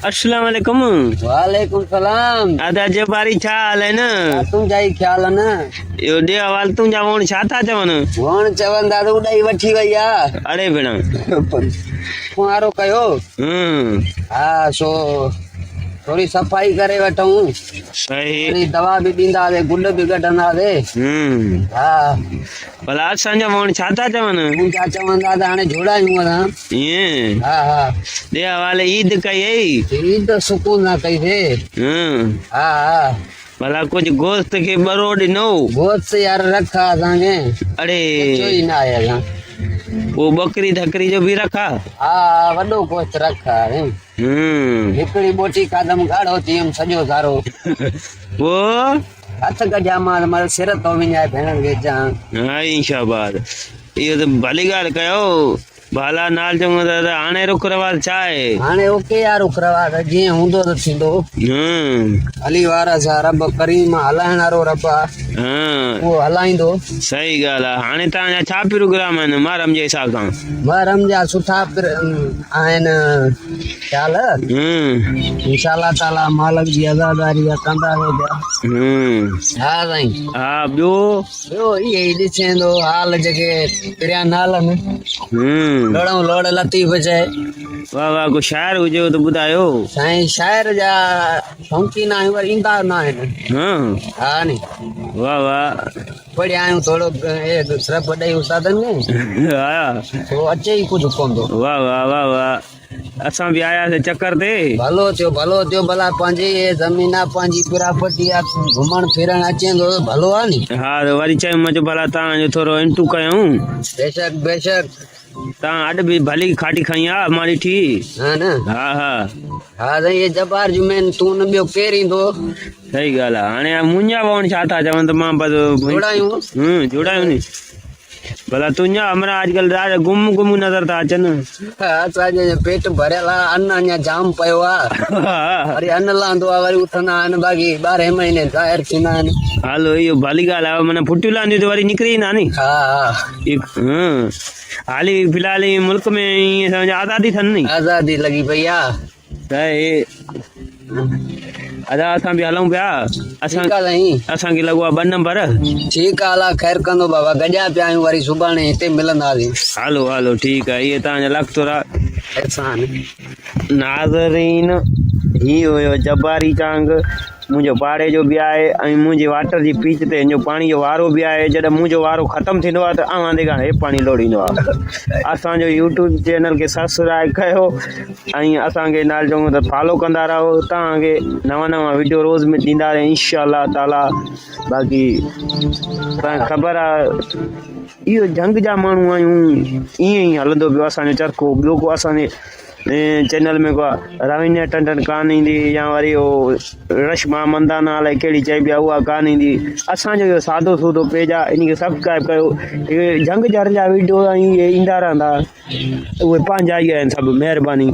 अस्सलाम वालेकुम। वालेकुम सलाम। आदा जबारी छा हाल है न? तुंहिंजा ई ख्याल न यो दे हवाल तुंहिंजा वण छा था चवन? वण चवंदा त उॾाई वठी वई आहे। अड़े भेण फुहारो कयो। हा सो थोड़ी सफ़ाई करे वठूं। सही वरी दवा भी ॾींदासीं, गुल भी कढंदासीं। हा भला असांजा वण छा था चवन? तुंहिंजा चवंदा त हाणे जोड़ायूं असां। ईअं हा हा दे हवाल ईद कई ईद सुकून सां कईसीं। हा हा भला कुछ गोश्त के बरो ॾिनो? गोश्त यार रखा असांखे। अड़े कचो ई न आहे असां। वो बकरी धकरी जो भी रखा? हा वॾो गोश्त रखा आहे। हिकिड़ी बोटी खाधम गाढ़ो थी वियुमि सॼो सारो। वो हथ कढिया मां मां सिर तो विञाए भेण खे चवां। हाँ शाबाद इहो त भली ॻाल्हि कयो। भाला नाल चङो त हाणे रुख रवाज छा आहे? हाणे ओके यार रुख रवाज जीअं हूंदो त थींदो। अली वारा सा रब करीम हलाइण वारो रब आहे। उहो हलाईंदो। सही ॻाल्हि आहे। हाणे तव्हांजा छा प्रोग्राम आहिनि महरम जे हिसाब सां? महरम जा सुठा आहिनि ख़्याल। इंशाअल्लाह ताला मालिक जी अज़ादारी कंदासीं। हा साईं। हा ॿियो इहे ई ॾिसंदो हाल जेके पिरिया नालनि। लोड़ो लोड़ लतीफ़ चए। वाह वाह को शाइर हुजेव त ॿुधायो। साईं शाइर जा शौक़ीन आहियूं पर ईंदा न आहिनि। हा नी वाह वाह पढ़िया आहियूं थोरो सिर्फ़ ॾेई उस्तादनि में। हा थोरो अचे ई कुझु कोन थो। वाह वाह वाह वाह असां बि आयासीं चकर ते। भलो थियो भला पंहिंजी ज़मीन आहे पंहिंजी प्रॉपर्टी आहे घुमण फिरण अचे थो भलो आहे नी। हा वरी चयूं मां भला तव्हांजो थोरो इंटू कयूं। बेशक बेशक तव्हां अॼु बि भली खाटी खई आहे मां ॾिठी। हा न हा हा हा साईं ये जबार जुमेन तूं न ॿियो केरु ईंदो। सही ॻाल्हि आहे। हाणे मुंहिंजा वण छा था चवनि त मां बसि जोड़ायूं नी। भला तुंहिंजा हमरा अॼुकल्ह ॾाढा गुम नज़र था अचनि। असांजे पेट भरियल आहे अन्न अञा जाम पियो आहे। वरी अन्न लहंदो आहे वरी उथंदा आहिनि बाक़ी 12 महीने ज़ाहिर थींदा आहिनि। हलो इहो भली ॻाल्हि आहे माना फुटियूं लहंदियूं त वरी निकिरी ईंदा नी। हाली फ़िलहाल मुल्क में ईअं सम्झ आज़ादी अथनि नी। आज़ादी लॻी पई आहे त अदा असां बि हलूं पिया। असांखे लॻो आहे 2 नंबर। ठीकु आहे अला ख़ैर कंदो बाबा गॾिया पिया आहियूं वरी सुभाणे हिते मिलंदासीं। हलो ठीकु आहे। इहे तव्हांजा लख थोरा एहसान। नाज़रीन ही हुयो जबारी चांग मुंहिंजो पाड़े जो बि आहे ऐं मुंहिंजे वाटर जी पीच ते हिनजो पाणी जो वारो बि आहे। जॾहिं मुंहिंजो वारो ख़तमु थींदो आहे त आवांदे खां हे पाणी लोड़ींदो आहे। असांजो यूट्यूब चैनल खे सब्सक्राइब कयो ऐं असांखे नाल चङो त फॉलो कंदा रहो। तव्हांखे नवां वीडियो रोज़ में ॾींदा रहे इंशाअल्लाह ताला। बाक़ी तव्हांखे ख़बर आहे इहो जंग जा माण्हू आहियूं ईअं ई हलंदो पियो असांजो चरखो। ॿियो को असांजे चैनल में को रवीना टंडन कान ईंदी या वरी उहो रश्मा मंदाना अलाए कहिड़ी चइबी आहे उहा कान ईंदी। असांजो इहो सादो सूदो पेज आहे इन खे सब्सक्राइब कयो। इहे जंग जर जा वीडियो ऐं इहे ईंदा रहंदा उहे पंहिंजा ई आहिनि सभु। महिरबानी।